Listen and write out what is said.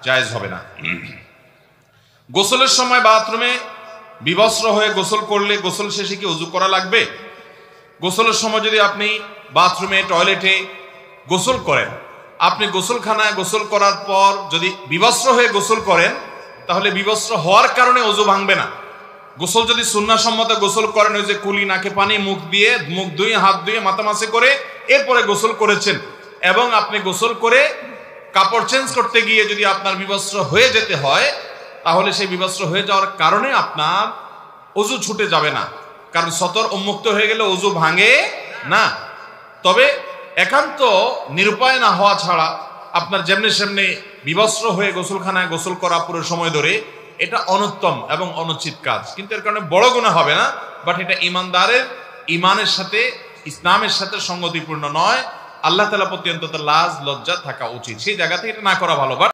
জায়েজ হবে না। গোসলের সময় বাথরুমে বিবস্ত্র হয়ে গোসল করলে গোসল শেষে কি ওযু করা লাগবে? গোসলের সময় যদি আপনি বাথরুমে টয়লেটে গোসল করেন, আপনি গোসলখানায় গোসল করার পর যদি বিবস্ত্র হয়ে গোসল করেন, তাহলে বিবস্ত্র হওয়ার কারণে ওযু ভাঙবে না। গোসল যদি সুন্নাহসম্মত গোসল করেন, ওই যে কুলি, নাকে পানি, মুখ ধুয়ে হাত ধুয়ে মাথা মাসে করে এরপরে গোসল করেছেন, এবং আপনি গোসল করে কাপড় চেঞ্জ করতে গিয়ে যদি আপনার বিবস্ত্র হয়ে যেতে হয়, তাহলে সেই বিবস্ত্র হয়ে যাওয়ার কারণে আপনার ওযু ছুটে যাবে না, কারণ সতর উন্মুক্ত হয়ে গেলে ওযু ভাঙে না। তবে একান্ত নিরুপায় না হওয়া ছাড়া আপনার যেমনি সেমনি বিবস্ত্র হয়ে গোসলখানায় গোসল করা পুরো সময় ধরে, এটা অনুত্তম এবং অনুচিত কাজ, কিন্তু এর কারণে বড় গুনাহ হবে না। বাট এটা ইমানদারের ইমানের সাথে, ইসলামের সাথে সঙ্গতিপূর্ণ নয়। আল্লাহ তাআলা প্রতি অন্তত লাজ লজ্জা থাকা উচিত, সেই জায়গা থেকে এটা না করা ভালো।